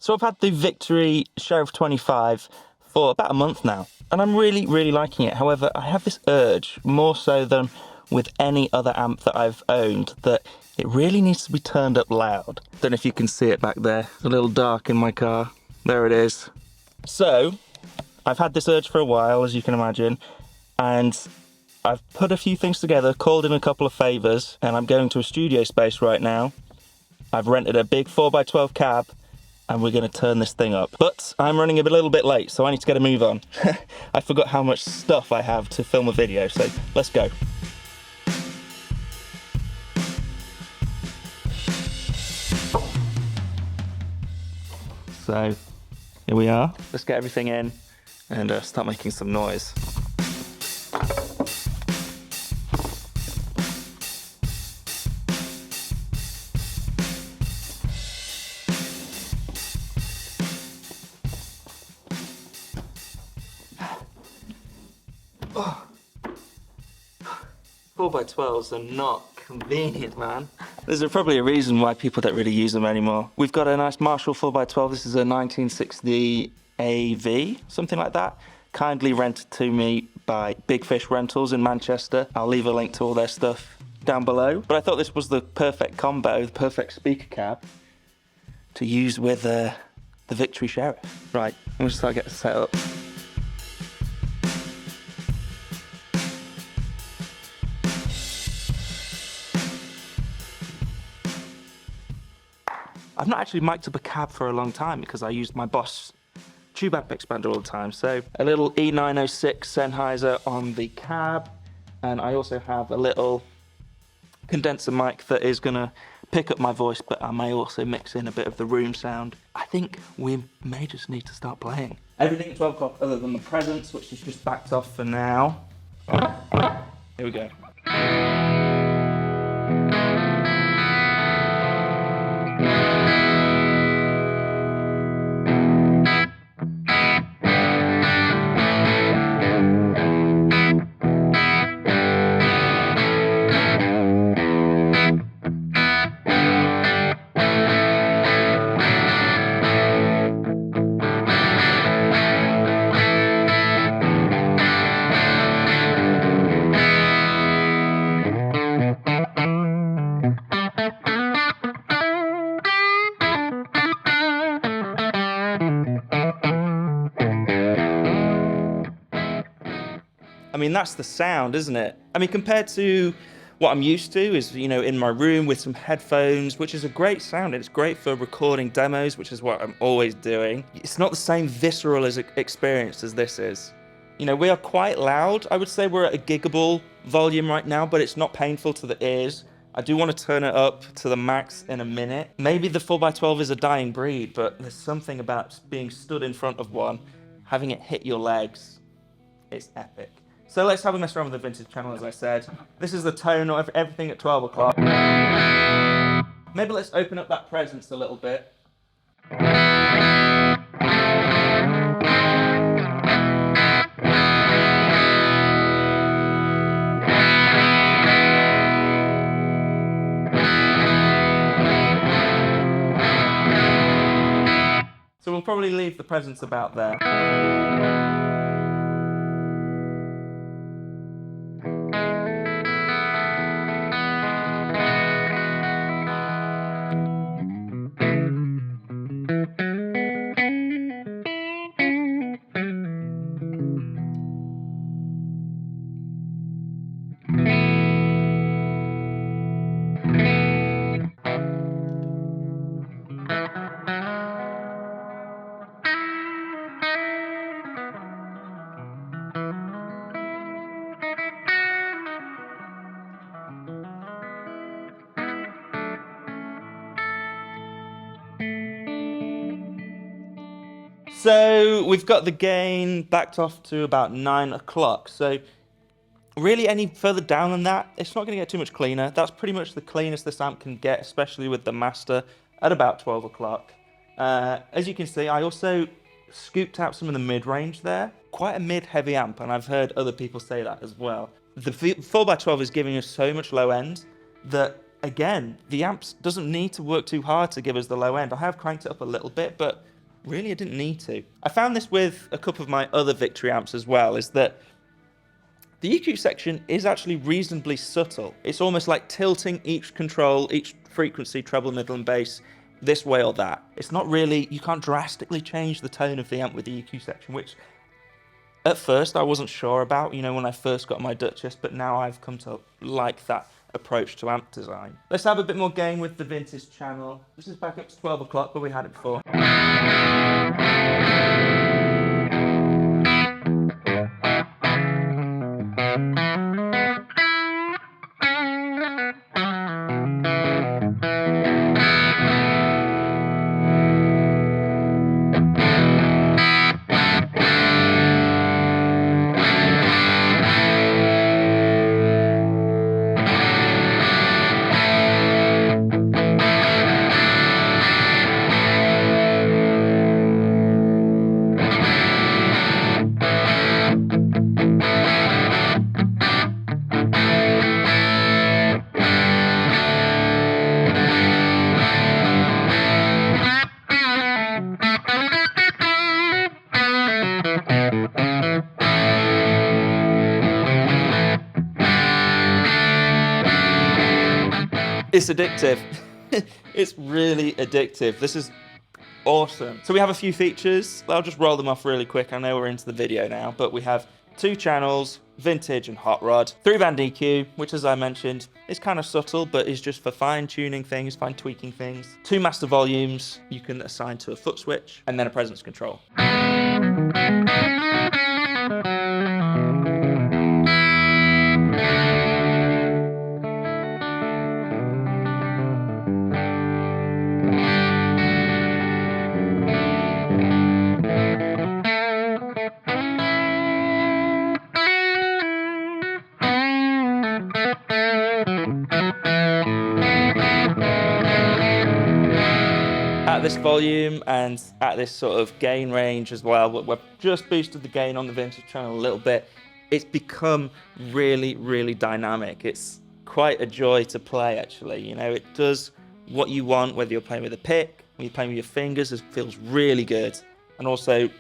So I've had the Victory Sheriff 25 for about a month now, and I'm really, really liking it. However, I have this urge, more so than with any other amp that I've owned, that it really needs to be turned up loud. Don't know if you can see it back there. It's a little dark in my car. There it is. So, I've had this urge for a while, as you can imagine, and I've put a few things together, called in a couple of favours, and I'm going to a studio space right now. I've rented a big 4x12 cab, and we're going to turn this thing up. But I'm running a little bit late, so I need to get a move on. I forgot how much stuff I have to film a video, so let's go. So, here we are. Let's get everything in and start making some noise. Oh. 4x12s are not convenient, man. There's probably a reason why people don't really use them anymore. We've got a nice Marshall 4x12. This is a 1960 AV, something like that. Kindly rented to me by Big Fish Rentals in Manchester. I'll leave a link to all their stuff down below. But I thought this was the perfect combo, the perfect speaker cab to use with the Victory Sheriff. Right, I'm gonna start getting set up. I've not actually mic'd up a cab for a long time because I used my Boss tube amp expander all the time. So a little E906 Sennheiser on the cab, and I also have a little condenser mic that is gonna pick up my voice, but I may also mix in a bit of the room sound. I think we may just need to start playing. Everything at 12 o'clock other than the presence, which is just backed off for now. Here we go. I mean, that's the sound, isn't it? I mean, compared to what I'm used to is, you know, in my room with some headphones, which is a great sound. It's great for recording demos, which is what I'm always doing. It's not the same visceral experience as this is. You know, we are quite loud. I would say we're at a giggable volume right now, but it's not painful to the ears. I do want to turn it up to the max in a minute. Maybe the 4x12 is a dying breed, but there's something about being stood in front of one, having it hit your legs. It's epic. So let's have a mess around with the vintage channel, as I said. This is the tone of everything at 12 o'clock. Maybe let's open up that presence a little bit. So we'll probably leave the presence about there. So we've got the gain backed off to about 9 o'clock. So really any further down than that, it's not going to get too much cleaner. That's pretty much the cleanest this amp can get, especially with the master at about 12 o'clock. As you can see, I also scooped out some of the mid-range there. Quite a mid-heavy amp, and I've heard other people say that as well. The 4x12 is giving us so much low end that, again, the amp doesn't need to work too hard to give us the low end. I have cranked it up a little bit, but really I didn't need to. I found this with a couple of my other Victory amps as well, is that the EQ section is actually reasonably subtle. It's almost like tilting each control, each frequency, treble, middle and bass, this way or that. It's not really, you can't drastically change the tone of the amp with the EQ section, which at first I wasn't sure about, you know, when I first got my Duchess, but now I've come to like that approach to amp design. Let's have a bit more gain with the vintage channel. This is back up to 12 o'clock, but we had it before. It's addictive. It's really addictive. This is awesome. So we have a few features. I'll just roll them off really quick. I know we're into the video now, but we have 2 channels, vintage and hot rod, 3-band EQ, which as I mentioned, is kind of subtle, but is just for fine tuning things, fine tweaking things. 2 master volumes you can assign to a foot switch, and then a presence control. At this volume and at this sort of gain range as well, we've just boosted the gain on the vintage channel a little bit. It's become really, really dynamic. It's quite a joy to play, actually. You know, it does what you want, whether you're playing with a pick, when you're playing with your fingers, it feels really good. And also,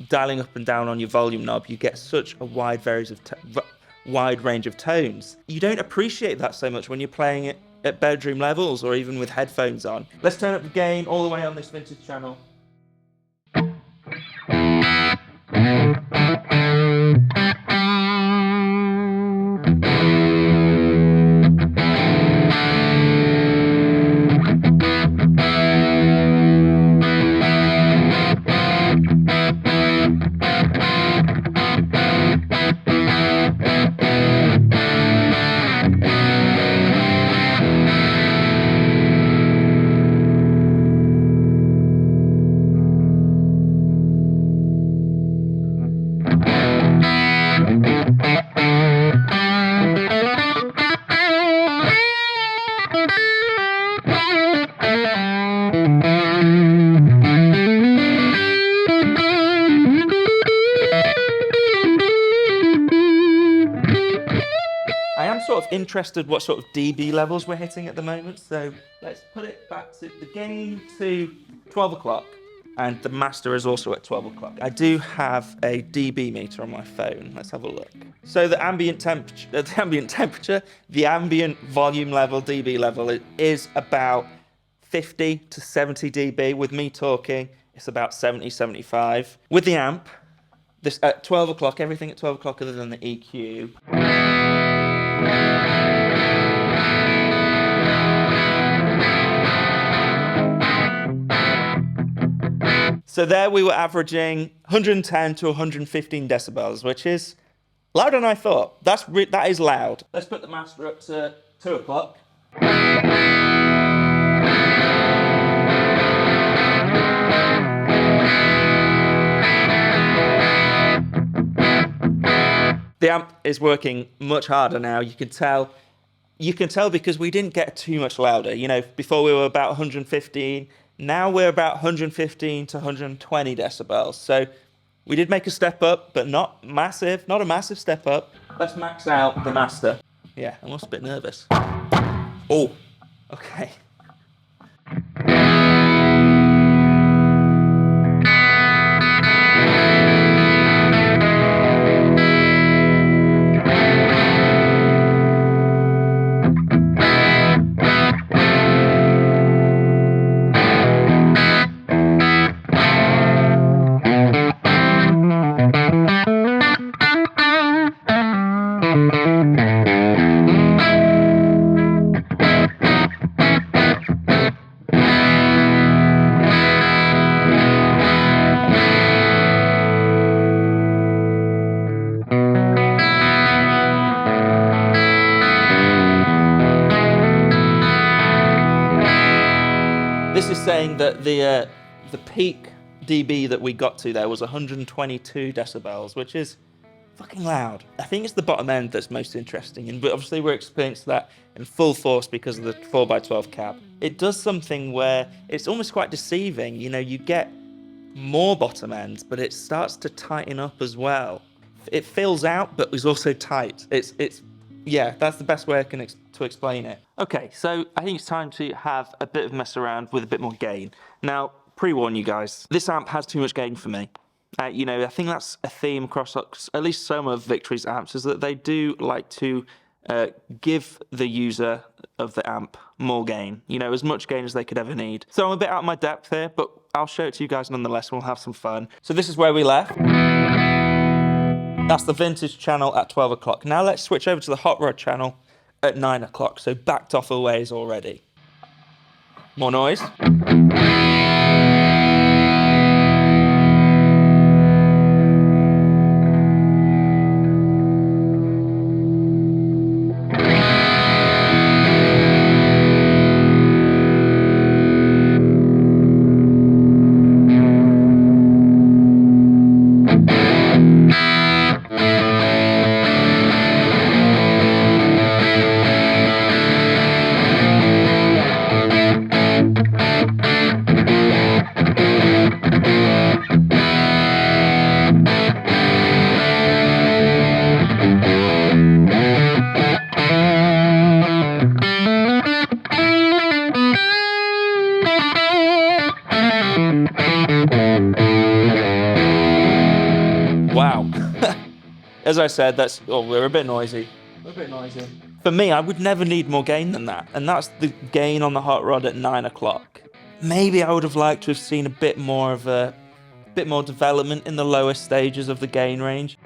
dialing up and down on your volume knob, you get such a wide range of tones. You don't appreciate that so much when you're playing it at bedroom levels or even with headphones on. Let's turn up the gain all the way on this vintage channel. Sort of interested what sort of dB levels we're hitting at the moment, so let's put it back to the gain to 12 o'clock, and the master is also at 12 o'clock. I do have a dB meter on my phone. Let's have a look. So the ambient temperature, the ambient volume level, dB level, it is about 50 to 70 dB. With me talking, it's about 70, 75. With the amp, this at 12 o'clock, everything at 12 o'clock other than the EQ. So there we were averaging 110 to 115 decibels, which is louder than I thought. That is loud. Let's put the master up to 2 o'clock. The amp is working much harder now. You can tell because we didn't get too much louder. You know, before we were about 115. Now we're about 115 to 120 decibels. So we did make a step up, but not massive, not a massive step up. Let's max out the master. Yeah, I'm almost a bit nervous. Oh, okay. saying that the peak dB that we got to there was 122 decibels, which is fucking loud. I think it's the bottom end that's most interesting, and obviously we're experiencing that in full force because of the 4x12 cab. It does something where it's almost quite deceiving. You know, you get more bottom end, but it starts to tighten up as well. It fills out, but is also tight. It's yeah, that's the best way I can to explain it. Okay, so I think it's time to have a bit of mess around with a bit more gain. Now, pre-warn you guys, this amp has too much gain for me. You know, I think that's a theme across at least some of Victory's amps, is that they do like to give the user of the amp more gain, you know, as much gain as they could ever need. So I'm a bit out of my depth here, but I'll show it to you guys nonetheless, and we'll have some fun. So this is where we left. That's the vintage channel at 12 o'clock. Now let's switch over to the hot rod channel at 9 o'clock, so backed off a ways already. More noise. Wow. As I said, we're a bit noisy. For me, I would never need more gain than that. And that's the gain on the hot rod at 9 o'clock. Maybe I would have liked to have seen a bit more development in the lower stages of the gain range.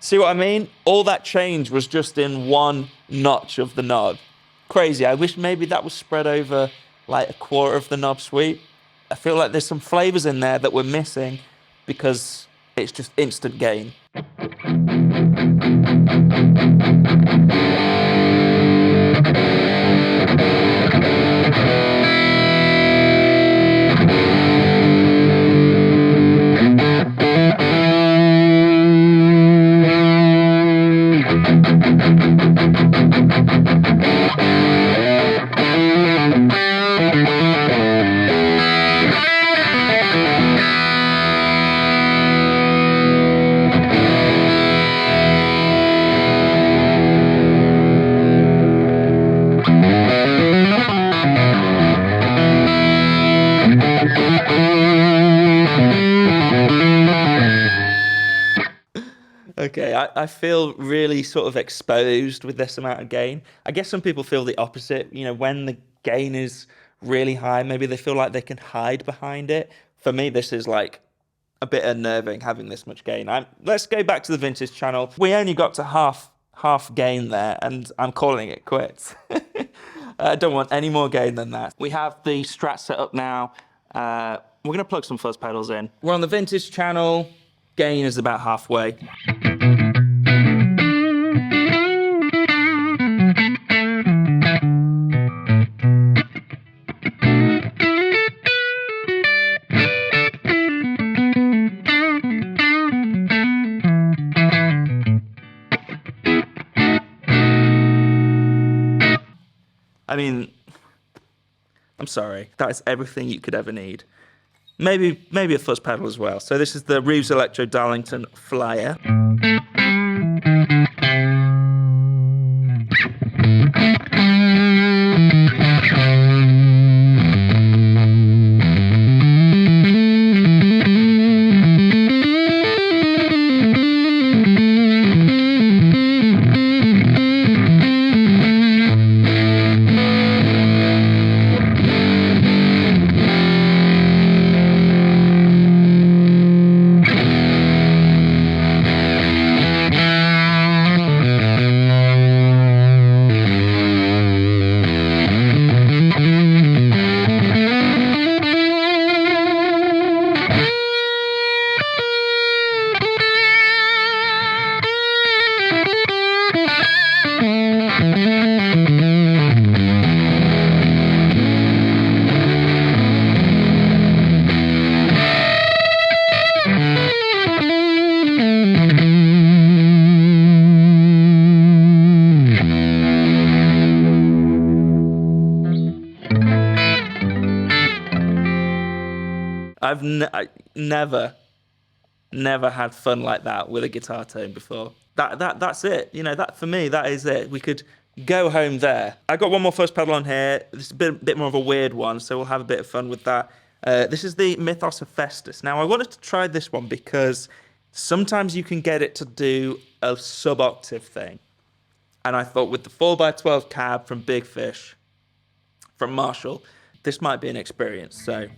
See what I mean? All that change was just in one notch of the knob. Crazy. I wish maybe that was spread over like a quarter of the knob sweep. I feel like there's some flavors in there that we're missing because it's just instant gain. Okay, I feel really sort of exposed with this amount of gain. I guess some people feel the opposite. You know, when the gain is really high, maybe they feel like they can hide behind it. For me, this is like a bit unnerving having this much gain. Let's go back to the vintage channel. We only got to half gain there, and I'm calling it quits. I don't want any more gain than that. We have the Strat set up now. We're going to plug some fuzz pedals in. We're on the vintage channel. Gain is about halfway. I mean, I'm sorry. That is everything you could ever need. Maybe a fuzz pedal as well. So this is the Reeves Electro Darlington Flyer. I never had fun like that with a guitar tone before. That's it. You know, that for me, that is it. We could go home there. I got one more fuzz pedal on here. This is a bit more of a weird one, so we'll have a bit of fun with that. This is the Mythos of Festus. Now, I wanted to try this one because sometimes you can get it to do a sub-octave thing. And I thought with the 4x12 cab from Big Fish, from Marshall, this might be an experience, so...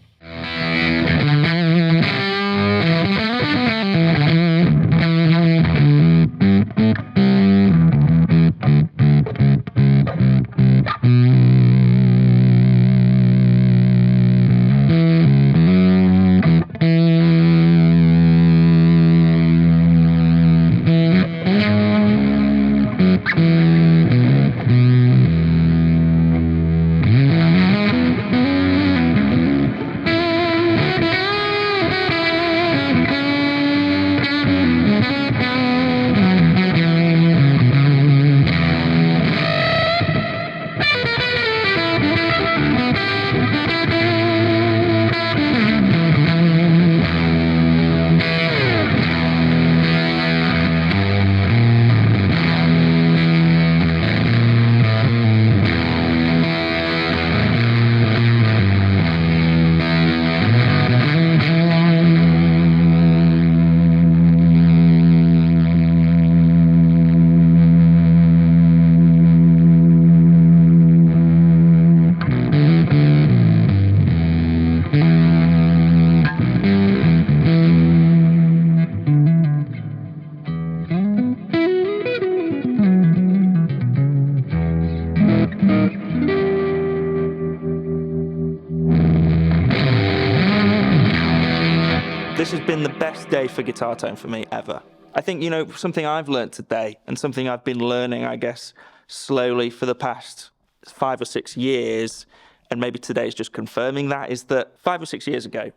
This has been the best day for guitar tone for me ever. I think, you know, something I've learned today and something I've been learning, I guess, slowly for the past 5 or 6 years, and maybe today's just confirming that, is that 5 or 6 years ago,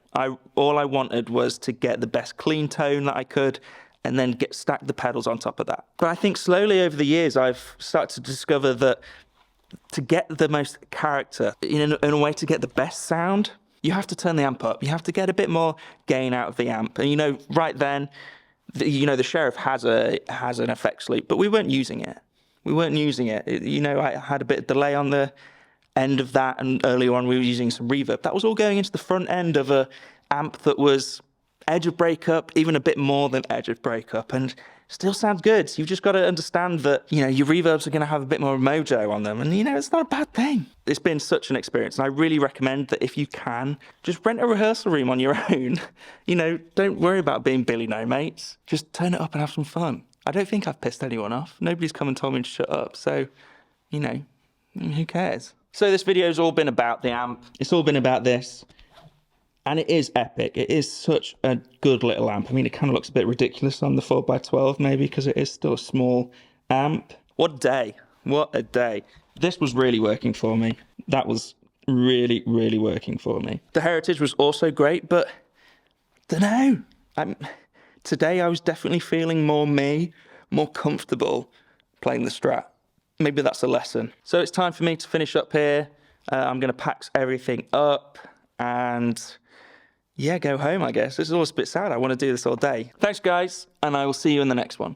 all I wanted was to get the best clean tone that I could and then stack the pedals on top of that. But I think slowly over the years, I've started to discover that to get the most character, in a way to get the best sound, you have to turn the amp up. You have to get a bit more gain out of the amp. And, you know, right then, the Sheriff has an effects loop, but we weren't using it. You know, I had a bit of delay on the end of that, and earlier on we were using some reverb. That was all going into the front end of a amp that was edge of breakup, even a bit more than edge of breakup, and still sounds good. You've just got to understand that, you know, your reverbs are going to have a bit more mojo on them, and, you know, it's not a bad thing. It's been such an experience, and I really recommend that if you can, just rent a rehearsal room on your own. You know, don't worry about being Billy No Mates. Just turn it up and have some fun. I don't think I've pissed anyone off. Nobody's come and told me to shut up, so, you know, who cares? So this video's all been about the amp. It's all been about this. And it is epic. It is such a good little amp. I mean, it kind of looks a bit ridiculous on the 4x12 maybe, because it is still a small amp. What a day. What a day. This was really working for me. That was really, really working for me. The Heritage was also great, but I don't know. Today I was definitely feeling more me, more comfortable playing the Strat. Maybe that's a lesson. So it's time for me to finish up here. I'm going to pack everything up and... yeah, go home, I guess. This is all a bit sad. I want to do this all day. Thanks, guys, and I will see you in the next one.